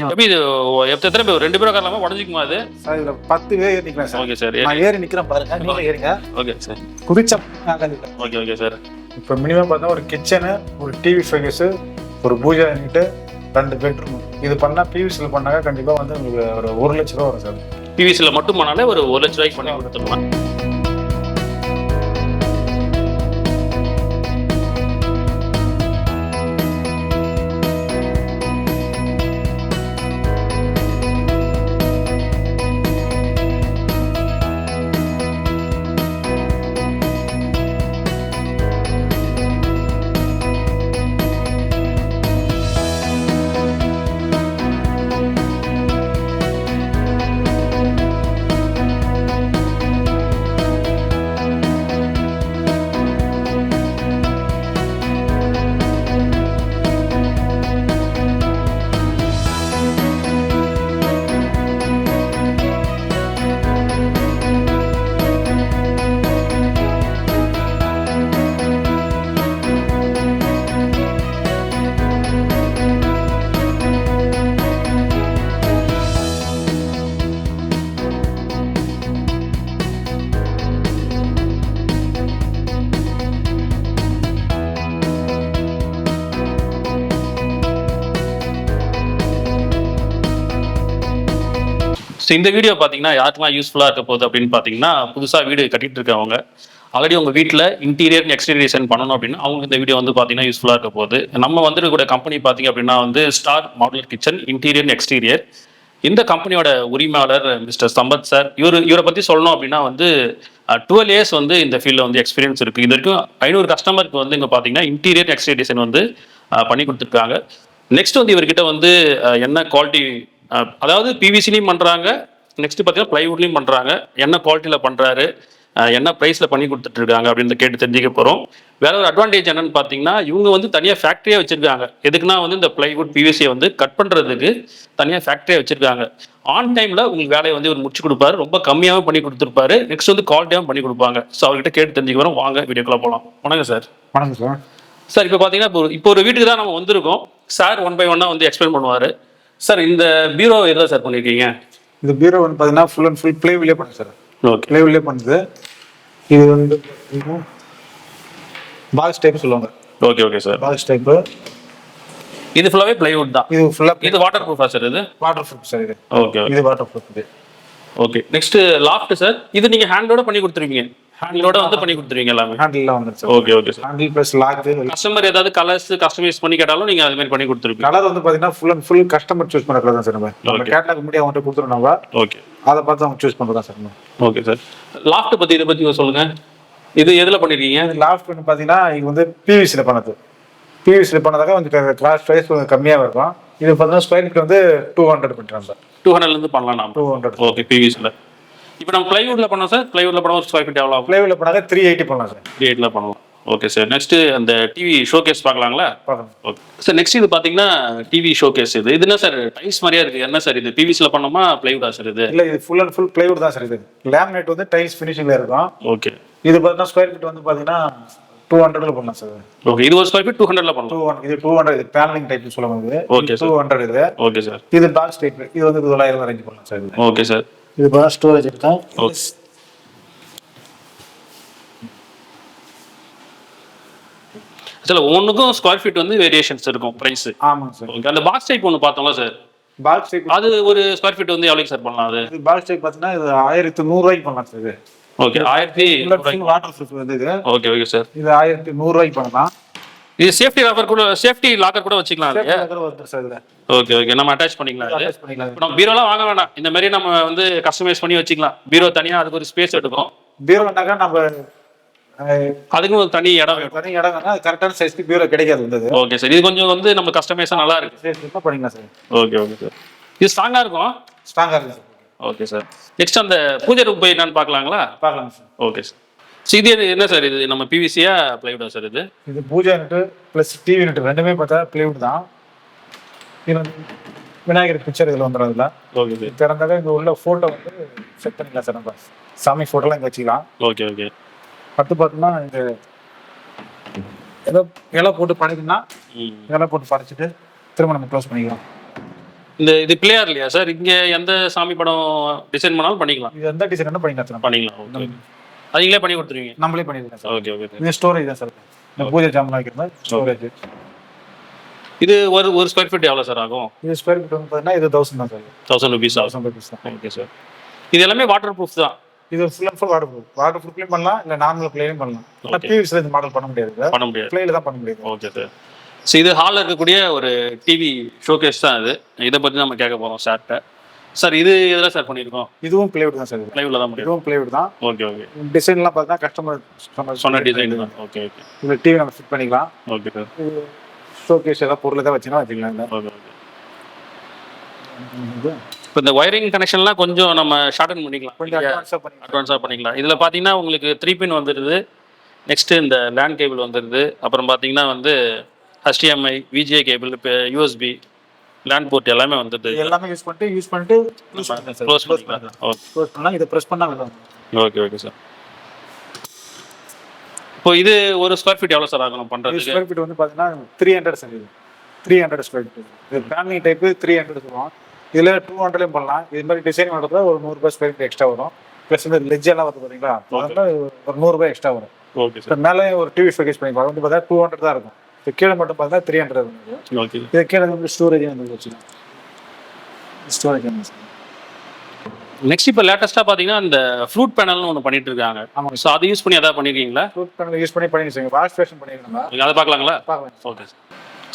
எப்படி இது எத்தனை பேர் 2 பேரும் உட்காரலாமா? உடஞ்சிக்குமா அது? சார் இதுல 10 பேர் ஏறி நிக்கலாம் சார். Okay sir. நான் ஏறி நிக்கிறேன் பாருங்க, நீங்க ஏறுங்க. Okay sir. குதிச்சா ஓகே ஓகே சார். இப்போ மினிமம் பார்த்தா ஒரு கிச்சனு, ஒரு டிவி ஃபேகஸ், ஒரு பூஜை யூனிட், 2 பெட்ரூம். இது பண்ணா பிவிசியில் பண்ணாங்க கண்டிப்பா வந்து உங்களுக்கு ஒரு 1 லட்ச ரூபா வரும் சார். பிவிசியில் மட்டும் பண்ணாலே ஒரு 1 லட்ச ரூபாய்க்கு பண்ணி கொடுத்துடலாம். ஸோ இந்த வீடியோ பார்த்தீங்கன்னா யாருக்கெல்லாம் யூஸ்ஃபுல்லாக இருக்க போகுது அப்படின்னு பார்த்தீங்கன்னா, புதுசாக வீடு கட்டிட்டு இருக்கவங்க, ஆல்ரெடி உங்கள் வீட்டில் இன்டீரியர் அண்ட் எக்ஸ்டீரியர் டிசைன் பண்ணணும் அப்படின்னா அவங்க இந்த வீடியோ வந்து பார்த்தீங்கன்னா யூஸ்ஃபுல்லாக இருக்க போகுது. நம்ம வந்துருக்க கம்பெனி பார்த்தீங்க அப்படின்னா வந்து star modular kitchen interior and exterior. இந்த கம்பெனியோட உரிமையாளர் மிஸ்டர் சம்பத் சார். இவரை பற்றி சொல்லணும் அப்படின்னா வந்து 12 இயர்ஸ் வந்து இந்த ஃபீல்டில் வந்து எக்ஸ்பீரியன்ஸ் இருக்குது. இது வரைக்கும் 500 கஸ்டமருக்கு வந்து இங்கே பார்த்தீங்கன்னா இன்டீரியர் எக்ஸ்டீரியர் டிசைன் வந்து பண்ணி கொடுத்துருக்காங்க. நெக்ஸ்ட் வந்து இவர்கிட்ட வந்து என்ன குவாலிட்டி, அதாவது பிவிசிலையும் பண்ணுறாங்க, நெக்ஸ்ட் பார்த்தீங்கன்னா ப்ளைவுட்லையும் பண்ணுறாங்க, என்ன குவாலிட்டியில் பண்ணுறாரு, என்ன ப்ரைஸில் பண்ணி கொடுத்துட்ருக்காங்க அப்படின்னு கேட்டு தெரிஞ்சுக்க போகிறோம். வேற ஒரு அட்வான்டேஜ் என்னன்னு பார்த்தீங்கன்னா, இவங்க வந்து தனியாக ஃபேக்ட்ரியாக வச்சுருக்காங்க. எதுக்குன்னா வந்து இந்த ப்ளைவுட் பிவிசியை வந்து கட் பண்ணுறதுக்கு தனியாக ஃபேக்ட்ரியாக வச்சுருக்காங்க. ஆன் டைமில் உங்களுக்கு வேலையை வந்து இவர் முடிச்சு கொடுப்பாரு, ரொம்ப கம்மியாகவே பண்ணி கொடுத்துருப்பாரு, நெக்ஸ்ட் வந்து குவாலிட்டியாகவும் பண்ணி கொடுப்பாங்க. ஸோ அவர்கிட்ட கேட்டு தெரிஞ்சுக்க வரோம். வாங்க வீடியோக்குள்ளே போகலாம். வணக்கம் சார். வணக்கம் சார். சார் இப்போ பார்த்தீங்கன்னா இப்போ ஒரு வீட்டுக்கு தான் நம்ம வந்திருக்கோம். சார் 1 by 1 வந்து எக்ஸ்பிளைன் பண்ணுவார். சார் இந்த பீரோ எதில் சார் பண்ணியிருக்கீங்க? இந்த பீரோ வந்து பார்த்தீங்கன்னா ஃபுல் அண்ட் ஃபுல் பிளேவிலே பண்ணுது சார். ஓகே, பிளேவிலே பண்ணுது. இது வந்து பாக்ஸ் டைப் சொல்லுவாங்க. Okay okay sir. Box type. இது ஃபுல்லாவே பிளைவுட் தான். இது ஃபுல்லாக இது வாட்டர் ப்ரூஃபா சார்? இது வாட்டர் ப்ரூஃப் சார். இது ஓகே இது வாட்டர் ப்ரூஃப். இது ஓகே. Next loft sir. இது நீங்க ஹேண்டோட பண்ணி கொடுத்துருவீங்க, ஹேண்டிலோட வந்து பண்ணி கொடுத்துருவீங்க எல்லாமே. ஹேண்டில்லாம் வந்துருச்சு sir. Okay okay sir. Handle plus lock. Customer ஏதாவது கலர்ஸ் கஸ்டமைஸ் பண்ணி கேட்டாலும் நீங்க அது மாதிரி பண்ணி கொடுத்துருப்பீங்க. கலர் வந்து பார்த்தீங்கன்னா full and full customer choose பண்ண கலர் தான் சார். நம்ம கேட்டலாக் முன்னாடி அவங்கள்ட்ட கொடுத்துருவோம். நம்ம ஓகே, அதை பார்த்து அவங்க சூஸ் பண்ணுறது தான் சார். Okay sir. லாஃப்ட் பத்தி இதை பத்தி சொல்லுங்க. இது எதுல பண்ணிருக்கீங்க? லாஃப்ட் வந்து பார்த்தீங்கன்னா இது வந்து பிவிசியில் பண்ணது. பிவிசியில் பண்ணதாக கொஞ்சம் கிளாஸ் ப்ரைஸ் கொஞ்சம் கம்மியாக இருக்கும். இது பார்த்தீங்கன்னா ஸ்கொயர் ஃபீட் வந்து 200 பண்ணுறாங்க சார். 200லேருந்து பண்ணலாம் நாம. 200. ஓகே. பிவிசியில் இப்போ நம்ம பிளைவுட்ல பண்ணோம் சார். பிளைவுட்ல பண்ண ஒரு ஸ்கொயர் ஃபீட் எவ்வளோ ஆகும்? பிளைவுட்ல பண்ணாங்க 380 பண்ணலாம் சார். 380ல பண்ணலாம். Okay sir. நெக்ஸ்ட் அந்த டிவி ஷோகேஸ் பார்க்கலாங்களா? பார்க்கலாம். Okay sir. நெக்ஸ்ட் இது பார்த்தீங்கன்னா டிவி ஷோகேஸ். இது என்ன சார் டைல்ஸ் மாதிரியா இருக்கு? என்ன சார் இது பிவிசியில் பண்ணோமா பிளைவுடா சார்? இது இல்லை, இது ஃபுல் அண்ட் ஃபுல் பிளைவுட் தான் சார். இது லேமினேட் வந்து டைல்ஸ் ஃபினிஷிங்ல இருக்கும். ஓகே. இது பார்த்தீங்கன்னா ஸ்கொயர் ஃபீட் வந்து பார்த்தீங்கன்னா 200ல பண்ணலாம் சார். ஓகே. இது ஒரு ஸ்கொயர் ஃபீட் 200ல பண்ணலாம். இது 200. இது பேனலிங் டைப்னு சொல்லுவாங்க. Okay sir. 200 இது. Okay sir. இது பாக்ஸ் டைப். இது வந்து 900 அரேஞ்ச் பண்ணலாம் சார். Okay sir. இது பார்த்தா ஸ்டோரேஜ் இருக்கும். ஓகே. சார் ஒவ்வொன்றுக்கும் ஸ்கொயர் ஃபீட் வந்து வேரியேஷன்ஸ் இருக்கும் பிரைஸ். ஆமாங்க சார். ஓகே. அந்த பாக்ஸ் டைப் ஒன்று பார்த்தோம்ல சார், பாக்ஸ் டைப் அது ஒரு ஸ்கொயர் ஃபீட் வந்து எவ்வளோக்கு சார் பண்ணலாம்? அது இது பாக்ஸ் டைப் பார்த்தீங்கன்னா இது 1100 ரூபாய்க்கு பண்ணலாம் சார். இது ஓகே. 1100 வாட்டர் ப்ரூஃப் வந்து இது. Okay okay sir. இது 1100 ரூபாய்க்கு பண்ணலாம். இது சேஃப்டி லாக்கர் கூட, சேஃப்டி லாக்கர் கூட வச்சுக்கலாம் இல்லையா? சார் இதுல ஓகே ஓகே. நம்ம அட்டாச் பண்ணிக்கலாம். அட்டாச் பண்ணிக்கலாம். இப்போ நம்ம பீரோலாம் வாங்க வேண்டாம், இந்த மாதிரி நம்ம வந்து கஸ்டமைஸ் பண்ணி வச்சுக்கலாம். பீரோ தனியாக அதுக்கு ஒரு ஸ்பேஸ் எடுக்கும். பீரோனாக்கா நம்ம அதுக்கும் ஒரு தனி இடம் வேணும். தனி இடம் வேணா கரெக்டான சைஸ்க்கு பீரோ கிடைக்காது வந்தது. Okay sir. இது கொஞ்சம் வந்து நம்ம கஸ்டமைஸாக நல்லா இருக்கு. சைஸ் பண்ணிக்கலாம் சார். Okay okay sir. இது ஸ்ட்ராங்காக இருக்கும். ஸ்ட்ராங்காக இருக்கு சார். Okay sir. நெக்ஸ்ட் அந்த பூஜை ரூம் போய் என்னன்னு பார்க்கலாங்களா? பார்க்கலாம் சார். Okay sir. ஸோ இது என்ன சார்? இது நம்ம பிவிசியா பிளைவுடா சார்? இது pooja unit plus TV unit ரெண்டுமே பார்த்தா பிளைவுட் தான். இது விநாயகர் பிக்சர் இதில் வந்துடும். அதில் ஓகே சார். திறந்தாக்க இங்கே உள்ள ஃபோட்டோ வந்து செட் பண்ணிக்கலாம் சார். நம்ம சாமி ஃபோட்டோலாம் இங்கே வச்சுக்கலாம். Okay okay. அடுத்து பார்த்தோம்னா இங்கே ஏதோ இலை போட்டு படைக்கணும்னா இலை போட்டு படைச்சிட்டு திரும்ப நம்ம க்ளோஸ் பண்ணிக்கலாம். இது பிள்ளையார் இல்லையா சார்? இங்க எந்த சாமி படம் டிசைன் பண்ணாலும் பண்ணிக்கலாம். இது எந்த டிசைன் என்ன பண்ணிக்கலாம் பண்ணிக்கலாம். ஓகே. அது நீங்களே பண்ணி கொடுத்துருவீங்க? நம்மளே பண்ணிடலாம் சார். Okay okay. இது ஸ்டோரேஜ் தான் சார். இந்த பூஜை ஜாமான் வைக்கிற மாதிரி ஸ்டோரேஜ். இது ஒரு ஸ்கொயர் ஃபீட் எவ்வளோ சார் ஆகும்? இது ஸ்கொயர் ஃபீட் வந்து பார்த்தீங்கன்னா இது 1000 தான் சார். 1000 rupees ஆகும். 1000 rupees தான். Okay sir. இது எல்லாமே வாட்டர் ப்ரூஃப் தான்? இது full and full waterproof. வாட்டர் ப்ரூஃப்லயும் பண்ணலாம், இல்ல நார்மல் ப்ளேலையும் பண்ணலாம். ஆனா பிவிசில இந்த மாடல் பண்ண முடியாது. பண்ண முடியாது. ப்ளேல தான் பண்ண முடியாது. Okay sir. ஸோ இது ஹாலில் இருக்கக்கூடிய ஒரு டிவி ஷோகேஸ் தான் இது. இதை பற்றி நம்ம கேட்க போகிறோம் சார்கிட்ட. சார் இது எதில் சார் பண்ணியிருக்கோம்? இதுவும் பிளேவுட் தான் சார். ப்ளைவுட்ல தான் பண்ணியிருக்கோம். இதுவும் பிளேவுட் தான். Okay okay. டிசைன்லாம் பார்த்தா கஸ்டமர் சொன்ன டிசைன் தான். Okay okay. இந்த டிவி நம்ம ஃபிட் பண்ணிக்கலாம். Okay sir. ஷோகேஸ் ஏதாவது பொருள் ஏதாவது வச்சுக்கலாம். Okay okay. இப்போ இந்த ஒயரிங் கனெக்ஷன்லாம் கொஞ்சம் நம்ம ஷார்டன் பண்ணிக்கலாம். கொஞ்சம் அட்வான்ஸாக பண்ணிக்கலாம். இதில் பார்த்தீங்கன்னா உங்களுக்கு 3 பின் வந்துடுது. நெக்ஸ்ட்டு இந்த லேண்ட் கேபிள் வந்துடுது. அப்புறம் பார்த்தீங்கன்னா வந்து HDMI, VGA கேபிள், இப்போ USB, லேண்ட் போர்ட் எல்லாமே வந்துடுது. எல்லாமே யூஸ் பண்ணிட்டு க்ளோஸ் பண்ணிக்கலாம். ஓகே. க்ளோஸ் பண்ணலாம். இதை ப்ரெஸ் பண்ணா வரும். Okay okay sir. இப்போ இது ஒரு ஸ்கொயர் ஃபீட் எவ்வளோ சார் ஆகும் பண்ணுறதுக்கு? ஸ்கொயர் ஃபீட் வந்து பார்த்தீங்கன்னா 300 சார். இது 300 ஸ்கொயர் ஃபீட். இது ஃபேமிலி டைப்பு 300 சொல்லுவோம். இதில் 200லையும் பண்ணலாம். இது மாதிரி டிசைன் பண்ணுறதுல ஒரு 100 ரூபாய் ஸ்கொயர் ஃபீட் எக்ஸ்ட்ரா வரும். ப்ளஸ் இந்த லெஜ் எல்லாம் வருது பார்த்தீங்களா, அதனால ஒரு 100 ரூபாய் எக்ஸ்ட்ரா வரும். Okay sir. இப்போ மேலே ஒரு டிவி ஃபோக்கஸ் பண்ணி வந்து பார்த்தா 200 தான் இருக்கும். இப்போ கீழே மட்டும் பார்த்தா 300 இருக்கும். ஓகே. இது கீழே வந்து ஸ்டோரேஜ் வந்து வச்சுக்கலாம். ஸ்டோரேஜ் வந்து நெக்ஸ்ட் இப்போ லேட்டஸ்ட்டாக பார்த்தீங்கன்னா இந்த ஃப்ரூட் பேனல்னு ஒன்று பண்ணிட்டு இருக்காங்க. ஆமாங்க. ஸோ அதை யூஸ் பண்ணி எதாவது பண்ணியிருக்கீங்களா? ஃப்ரூட் பேனல் யூஸ் பண்ணி வாஷ் பேஷன் பண்ணிக்கலாம். அதை பார்க்கலாங்களா? பார்க்கலாம். Okay sir.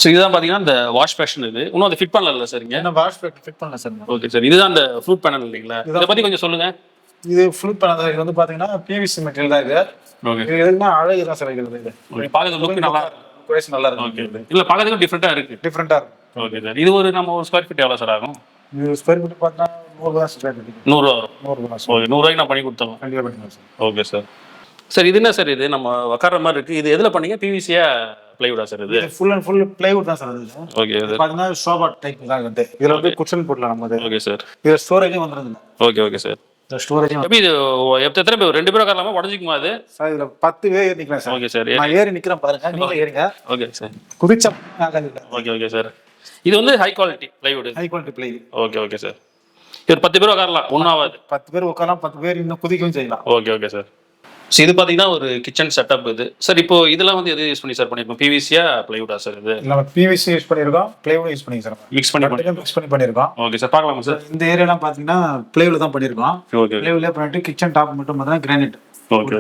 ஸோ இதுதான் பார்த்தீங்கன்னா இந்த வாஷ் பேஷன். இது இன்னும் அதை ஃபிட் பண்ணல சார் இங்கே? என்ன வாஷ் பேஷன் ஃபிட் பண்ணல சார். Okay sir. இதுதான் அந்த ஃப்ரூட் பேனல் இல்லைங்களா? இதை பற்றி கொஞ்சம் சொல்லுங்க. இது ஃப்ரூட் பேனல். இது வந்து பார்த்தீங்கன்னா PVC மெட்டீரியல் தான். இது ஓகே. இது எதுனா அழகு தான் சார். இது பார்க்கறது லுக் நல்லா குறைஸ் நல்லா இருக்கும். ஓகே. இல்லை பார்க்கறதுக்கு டிஃப்ரெண்ட்டாக இருக்கு. டிஃப்ரெண்ட்டாக இருக்கும். Okay sir. இது ஒரு நம்ம ஒரு ஸ்கொயர் ஃபீட் எவ்வளோ சார் ஆகும்? இது ஸ்கொயர் ஃபீட் பார்த்தா 100 ரூபா ஸ்கொயர் ஃபீட். 100 ரூபா வரும். 100 ரூபா. ஓகே. 100 ரூபாய்க்கு நான் பண்ணி கொடுத்தோம். கண்டிப்பாக பண்ணிக்கலாம் சார். Okay sir. சார் இது என்ன சார்? இது நம்ம உட்கார மாதிரி இருக்கு. இது எதில் பண்ணீங்க? PVC-யா ப்ளைவுடா சார்? இது ஃபுல் அண்ட் ஃபுல் பிளைவுட் தான் சார். இது ஓகே. இது பார்த்தீங்கன்னா ஷோபா டைப் தான் வந்து. இதில் வந்து குஷன் போடலாம் நம்ம. Okay sir. இது ஸ்டோரேஜும் வந்துருது. Okay okay sir. இந்த ஸ்டோரேஜும் எப்படி இது எத்தனை பேர் 2 பேரும் உட்காரலாமா? உடஞ்சிக்குமா அது? சார் இதில் 10 பேர் ஏறி நிற்கிறேன் சார். Okay sir. நான் ஏறி நிற்கிறேன் பாருங்க, நீங்க ஏறிங்க. Okay sir. குதிச்சா ஆகாது. Okay okay sir. இது வந்து high quality plywood. High quality ply. Okay okay sir. இது 10 பேர் உட்காரலாம், ஒன்றும் ஆகாது. 10 பேர் உட்காரலாம், 10 பேர் இன்னும் குதிக்கவும் செய்யலாம். Okay okay sir. ஸோ இது பார்த்தீங்கன்னா ஒரு கிச்சன் செட்டப் இது சார். இப்போ இதெல்லாம் வந்து எது யூஸ் பண்ணி சார் பண்ணியிருக்கோம்? PVC-யா ப்ளைவுடா சார்? இது நம்ம PVC யூஸ் பண்ணியிருக்கோம், பிளைவுட் யூஸ் பண்ணியிருக்கோம் சார். மிக்ஸ் பண்ணி பண்ணியிருக்கோம். Okay sir. பார்க்கலாமா சார்? இந்த ஏரியாலாம் பார்த்தீங்கன்னா பிளைவுட் தான் பண்ணியிருக்கோம். ஓகே. பிளைவுட்லேயே பண்ணிட்டு கிச்சன் டாப் மட்டும் பார்த்தீங்கன்னா கிரானைட். ஓகே.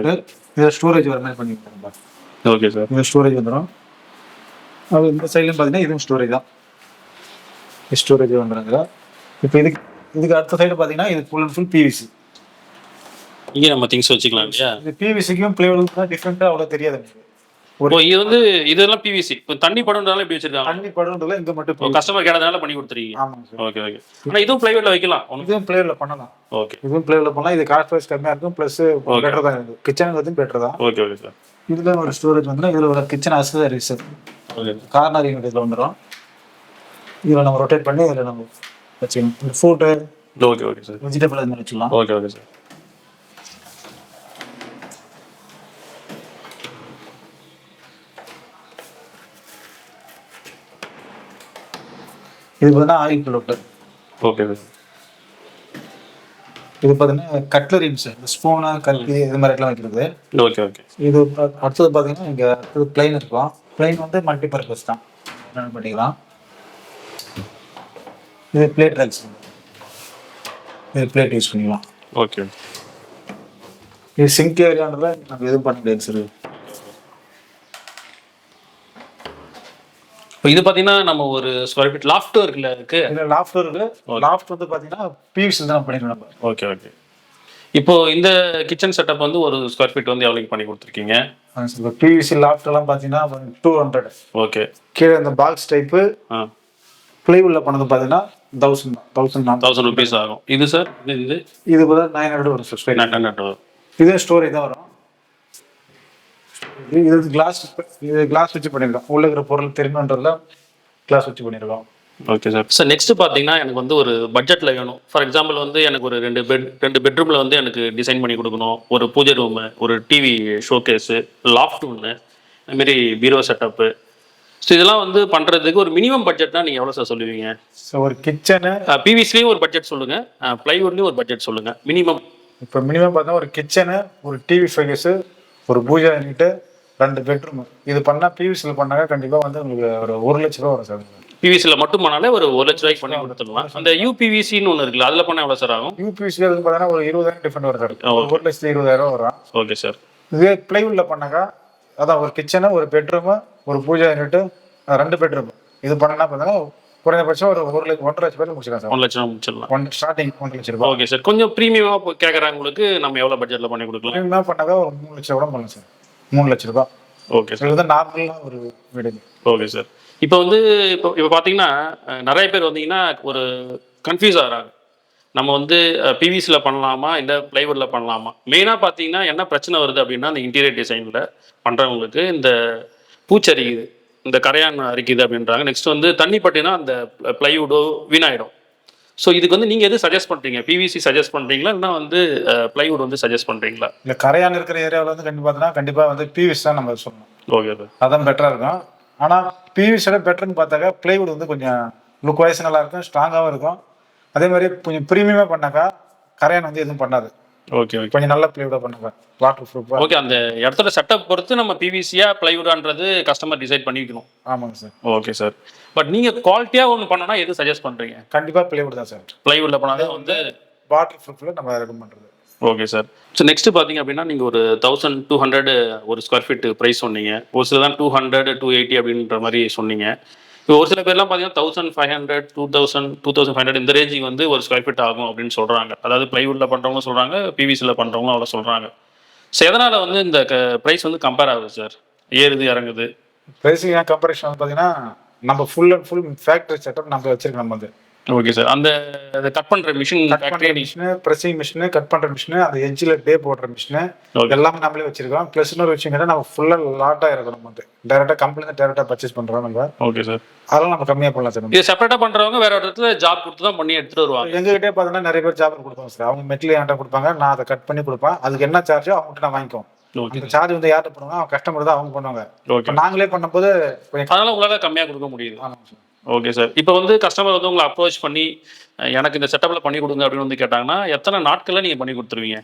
இதில் ஸ்டோரேஜ் வர மாதிரி பண்ணியிருக்கோம். Okay sir. இது ஸ்டோரேஜ் வந்துடும். அது இந்த சைட்லையும் பார்த்தீங்கன்னா இதுவும் ஸ்டோரேஜ் தான். ஸ்டோரேஜ் வந்துடுங்க. இப்போ இதுக்கு அடுத்த சைடு பார்த்தீங்கன்னா இது ஃபுல் அண்ட் ஃபுல் PVC. இங்கே நம்ம திங்ஸ் வச்சுக்கலாம் இல்லையா? இது PVC-க்கும் பிளைவுட்க்கும் டிஃப்ரெண்ட்டாக அவ்வளோ தெரியாது. ஓ, இது வந்து இதெல்லாம் PVC. இப்போ தண்ணி படுறதுனால இப்படி வச்சிருக்காங்க. தண்ணி படுறதுல இங்கே மட்டும் கஸ்டமர் கேட்டதுனால பண்ணி கொடுத்துருக்கீங்க. ஆமாங்க சார். Okay okay. ஆனால் இதுவும் ப்ளைவுட்ல வைக்கலாம். இதுவும் பிளைவுட்ல பண்ணலாம். ஓகே. இதுவும் பிளைவுட்ல பண்ணலாம். இது காஸ்ட் வைஸ் கம்மியாக இருக்கும், ப்ளஸ் பெட்டர் தான். இது கிச்சனுக்கு பெட்டர் தான். Okay okay sir. இதில் ஒரு ஸ்டோரேஜ் வந்துடும். இதில் ஒரு kitchen accessories okay. Corner unit இதில் வந்துடும். இதில் நம்ம ரொட்டேட் பண்ணி இதில் நம்ம வச்சுக்கணும். Fruit, okay okay sir. Vegetable அது மாதிரி வச்சுக்கலாம். Okay okay sir. இது பார்த்தீங்கன்னா ஆயில் ஃபில்டர். Okay sir. இது பார்த்தீங்கன்னா கட்லரிஸ், ஸ்பூனு, கல்வி இது மாதிரி எல்லாம் வைக்கிறது. Okay okay. இது அடுத்தது பார்த்தீங்கன்னா இங்கே அடுத்தது பிளைன் இருக்கும். பிளைன் வந்து மல்டிபர்பஸ் தான், ரன் பண்ணிக்கலாம். இது பிளேட் ரேக்ஸ். இது பிளேட் யூஸ் பண்ணிக்கலாம். ஓகே. இது சிங்க் ஏரியான்றத நம்ம எதுவும் பண்ண முடியாது சார். இப்போ இது பார்த்தீங்கன்னா நம்ம ஒரு ஸ்கொயர் ஃபீட் லாஃப்ட் இருக்குல்ல இருக்கு. இதில் லாஃப்ட் இருக்கு. லாஃப்ட் வந்து பார்த்தீங்கன்னா PVC தான் பண்ணிருக்கோம் நம்ம. Okay okay. இப்போ இந்த கிச்சன் செட்டப் வந்து ஒரு ஸ்கொயர் ஃபீட் வந்து எவ்வளோக்கு பண்ணி கொடுத்துருக்கீங்க? இப்போ PVC லாஃப்ட் எல்லாம் பார்த்தீங்கன்னா 200. ஓகே. கீழே இந்த பாக்ஸ் டைப்பு பிளைவுட்ல பண்ணது பார்த்தீங்கன்னா 1000 rupees ஆகும். இது சார் இது பார்த்தா 900 வரும் சார். 900 வரும். இதே ஸ்டோரேஜ் தான் வரும். இது கிளாஸ் வச்சு பண்ணியிருக்கோம். உள்ள இருக்கிற பொருள் தெரியணுன்றதுல கிளாஸ் வச்சு பண்ணியிருக்கோம். Okay sir. சார் நெக்ஸ்ட் பார்த்தீங்கன்னா எனக்கு வந்து ஒரு பட்ஜெட்டில் வேணும். ஃபார் எக்ஸாம்பிள் வந்து எனக்கு ஒரு 2 பெட்ரூமில் வந்து எனக்கு டிசைன் பண்ணி கொடுக்கணும். ஒரு பூஜை ரூமு, ஒரு டிவி ஷோகேஸு, லாஃப்ட் ஒன்று, அதுமாரி பீரோ செட்டப்பு, ஸோ இதெல்லாம் வந்து பண்ணுறதுக்கு ஒரு மினிமம் பட்ஜெட்னா நீங்கள் எவ்வளோ சார் சொல்லுவீங்க? ஸோ ஒரு கிச்சனு, பிவிசிலையும் ஒரு பட்ஜெட் சொல்லுங்கள், ப்ளைவுட்லேயும் ஒரு பட்ஜெட் சொல்லுங்கள் மினிமம். இப்போ மினிமம் பார்த்தா ஒரு கிச்சனு, ஒரு டிவி ஃபைகஸு, ஒரு பூஜா யூனிட்டு, 2 பெட்ரூம் இது பண்ணால் பிவிசியில் பண்ணாக்க கண்டிப்பாக வந்து உங்களுக்கு ஒரு 1 லட்ச ரூபா வரும் சார். பிவிசியில் மட்டும் பண்ணாலே ஒரு 1 லட்ச ரூபாய்க்கு பண்ணி கொடுத்துடலாம். அந்த யூபிவிசின்னு ஒன்று இருக்குல்ல, அதில் பண்ணால் எவ்வளோ சார் ஆகும்? யூபிவிசியில் வந்து பார்த்தீங்கன்னா ஒரு 20,000 டிஃபரெண்ட் வரும் சார். 1,20,000 வரும். Okay sir. இதே பிளைவுட்ல பண்ணாக்கா அதான் ஒரு கிச்சனு, ஒரு பெட்ரூமு, ஒரு பூஜா யூனிட்டு, 2 பெட்ரூம் இது பண்ணா பார்த்தீங்கன்னா குறைந்தபட்சம் ஒரு 1,00,000 1 லட்ச ரூபாய் முடிச்சிடலாம் சார். 1 லட்சம் முடிச்சிடலாம். ஸ்டார்டிங் 1 லட்ச ரூபாய். Okay sir. கொஞ்சம் ப்ரீமியமாக கேட்குறாங்களுக்கு நம்ம எவ்வளோ பட்ஜெட்டில் பண்ணி கொடுக்கலாம்? ப்ரீமியமாக பண்ணாக்கா ஒரு 3 லட்சம் கூட பண்ணலாம் சார். 3 லட்ச ரூபாய். Okay sir. இது வந்து நார்மலாக ஒரு வீடு. Okay sir. இப்போ வந்து இப்போ பார்த்தீங்கன்னா நிறைய பேர் வந்தீங்கன்னா ஒரு கன்ஃபியூஸ் ஆகிறாங்க. நம்ம வந்து பிவிசியில் பண்ணலாமா இல்லை ப்ளைவுட்டில் பண்ணலாமா? மெயினாக பார்த்தீங்கன்னா என்ன பிரச்சனை வருது அப்படின்னா, இந்த இன்டீரியர் டிசைனில் பண்ணுறவங்களுக்கு இந்த பூச்சரிக்குது, இந்த கரையான் அரிக்குது அப்படின்றாங்க. நெக்ஸ்ட் வந்து தண்ணி பட்டினா அந்த ப்ளைவுடோ வீணாயிடும். ஸோ இதுக்கு வந்து நீங்கள் எது சஜஸ்ட் பண்ணுறீங்க? பிவிசி சஜஸ்ட் பண்ணுறீங்களா இல்லைனா வந்து ப்ளைவுட் வந்து சஜஸ்ட் பண்ணுறீங்களா? இல்லை, கரையான் இருக்கிற ஏரியாவில் வந்து கண்டிப்பாக வந்து பிவிசி தான் நம்ம சொல்லணும். Okay sir. அதான் பெட்டராக இருக்கும். ஆனால் பிவிசியோட பெட்டர்னு பார்த்தாக்கா ப்ளைவுட் வந்து கொஞ்சம் லுக் வைஸ் நல்லா இருக்கும், ஸ்ட்ராங்காகவும் இருக்கும். அதே மாதிரி கொஞ்சம் ப்ரீமியமாக பண்ணாக்கா கரையான் வந்து எதுவும் பண்ணாது. Okay okay. கொஞ்சம் நல்ல ப்ளைவுடாக பண்ணாக்கா வாட்டர் ப்ரூஃப். ஓகே. அந்த இடத்துல செட்டப் பொறுத்து நம்ம பிவிசியா ப்ளைவுடான்றது கஸ்டமர் டிசைட் பண்ணிக்கணும். ஆமாங்க சார். Okay sir. பட் நீங்கள் குவாலிட்டியாக ஒன்று பண்ணோன்னா எது சஜஸ்ட் பண்ணுறீங்க? கண்டிப்பாக ப்ளைவுட் தான் சார். ப்ளைவுட்டில் பண்ணால் வந்து வாட்டர் ப்ரூஃபில் நம்ம ரெக்கமெண்ட் பண்ணுறது. Okay sir. ஸோ நெக்ஸ்ட்டு பார்த்தீங்க அப்படின்னா நீங்கள் ஒரு 1200 ஒரு ஸ்கொயர் ஃபீட் ப்ரைஸ் சொன்னீங்க. ஒரு சில தான் 200 280 அப்படின்ற மாதிரி சொன்னீங்க. இப்போ ஒரு சில பேர்லாம் பார்த்தீங்கன்னா 1500 2000 2500 இந்த ரேஞ்சுக்கு வந்து ஒரு ஸ்கொயர் ஃபீட் ஆகும் அப்படின்னு சொல்கிறாங்க. அதாவது ப்ளைவுட்டில் பண்ணுறவங்களும் சொல்கிறாங்க, பிவிசியில் பண்ணுறவங்களும் அவ்வளோ சொல்கிறாங்க. ஸோ எதனால் வந்து இந்த ப்ரைஸ் வந்து கம்பேர் ஆகுது சார், ஏறுது இறங்குது? ப்ரைஸிங் ஏன் கம்பேரிஷன் வந்து பார்த்தீங்கன்னா நம்ம full and full factory setup நம்ம வச்சிருக்கோம். நம்ம வந்து ஓகே சார். அந்த கட் பண்ணுற machine, machine, pressing machine, cut பண்ணுற மிஷினு, அந்த எட்ஜில் டே போடுற மிஷினு எல்லாமே நம்மளே வச்சிருக்கோம். ப்ளஸ் இன்னொரு விஷயம் கேட்டால் நம்ம ஃபுல்லாக லாட்டாக இருக்கும். நம்ம வந்து டேரெக்டாக கம்பெனிலேருந்து டேரெக்டாக பர்ச்சேஸ் பண்ணுறோம் நம்ம. Okay sir. அதெல்லாம் நம்ம கம்மியாக பண்ணலாம் சார். இது செப்பரேட்டாக பண்ணுறவங்க வேற ஒரு இடத்துல ஜாப் கொடுத்து தான் பண்ணி எடுத்துகிட்டு வருவாங்க. எங்ககிட்டே பார்த்தீங்கன்னா நிறைய பேர் ஜாப் கொடுப்பாங்க சார். அவங்க மெட்டீரியல் என்கிட்ட கொடுப்பாங்க, நான் அதை கட் பண்ணி கொடுப்பேன். அதுக்கு என்ன சார்ஜோ அவங்ககிட்ட நான் வாங்கிக்குவோம். அந்த சார்ஜ் வந்து யார்கிட்ட பண்ணுவாங்க, அவங்க கஸ்டமர் தான் அவங்க பண்ணுவாங்க. ஓகே. நாங்களே பண்ணும்போது அதனால உங்களால் கம்மியாக கொடுக்க முடியுது. ஆமாம் சார். Okay sir. இப்போ வந்து கஸ்டமர் வந்து உங்களை அப்ரோச் பண்ணி எனக்கு இந்த செட்டப்பில் பண்ணி கொடுங்க அப்படின்னு வந்து கேட்டாங்கன்னா எத்தனை நாட்களில் நீங்கள் பண்ணி கொடுத்துருவீங்க?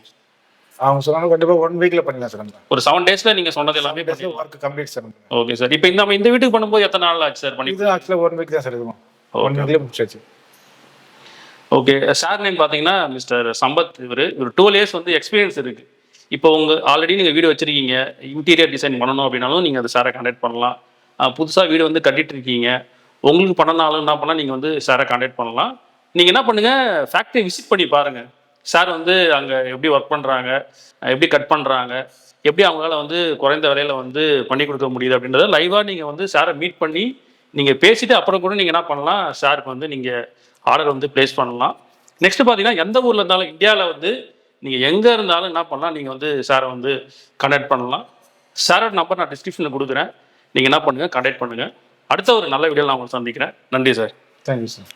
அவங்க சொன்னாலும் கண்டிப்பாக 1 வீக்கில் பண்ணிடலாம் சார். ஒரு 7 டேஸில் நீங்கள் சொன்னது எல்லாமே work complete sir. Okay sir. இப்போ நம்ம இந்த வீட்டுக்கு பண்ணும்போது எத்தனை நாள் ஆச்சு சார் பண்ணி? இது ஆக்சுவலாக 1 வீக் தான் சார் இருக்கும். 1 வீக்லேயே முடிச்சாச்சு. ஓகே. சார் நேம் பார்த்தீங்கன்னா மிஸ்டர் சம்பத். இவர் 12 இயர்ஸ் வந்து எக்ஸ்பீரியன்ஸ் இருக்குது. இப்போ ஆல்ரெடி நீங்கள் வீடு வச்சுருக்கீங்க, இன்டீரியர் டிசைன் பண்ணணும் அப்படின்னாலும் நீங்கள் அது சாரை கான்டாக்ட் பண்ணலாம். புதுசாக வீடு வந்து கட்டிட்டு இருக்கீங்க, உங்களுக்கு பண்ணனாலும் என்ன பண்ணால் நீங்கள் வந்து சாரை கான்டாக்ட் பண்ணலாம். நீங்கள் என்ன பண்ணுங்கள், ஃபேக்ட்ரி விசிட் பண்ணி பாருங்கள். சார் வந்து அங்கே எப்படி ஒர்க் பண்ணுறாங்க, எப்படி கட் பண்ணுறாங்க, எப்படி அவங்களால வந்து குறைந்த விலையில் வந்து பண்ணி கொடுக்க முடியுது அப்படின்றத லைவாக நீங்கள் வந்து சாரை மீட் பண்ணி நீங்கள் பேசிவிட்டு அப்புறம் கூட நீங்கள் என்ன பண்ணலாம், சாருக்கு வந்து நீங்கள் ஆர்டர் வந்து ப்ளேஸ் பண்ணலாம். நெக்ஸ்ட்டு பார்த்தீங்கன்னா எந்த ஊரில் இருந்தாலும் இந்தியாவில் வந்து நீங்கள் எங்கே இருந்தாலும் என்ன பண்ணலாம், நீங்கள் வந்து சாரை வந்து கான்டாக்ட் பண்ணலாம். சாரோட நம்பர் நான் டிஸ்கிரிப்ஷனில் கொடுக்குறேன். நீங்கள் என்ன பண்ணுங்கள், கான்டாக்ட் பண்ணுங்கள். அடுத்த ஒரு நல்ல வீடியோவில் நான் உங்களை சந்திக்கிறேன். நன்றி சார். Thank you sir.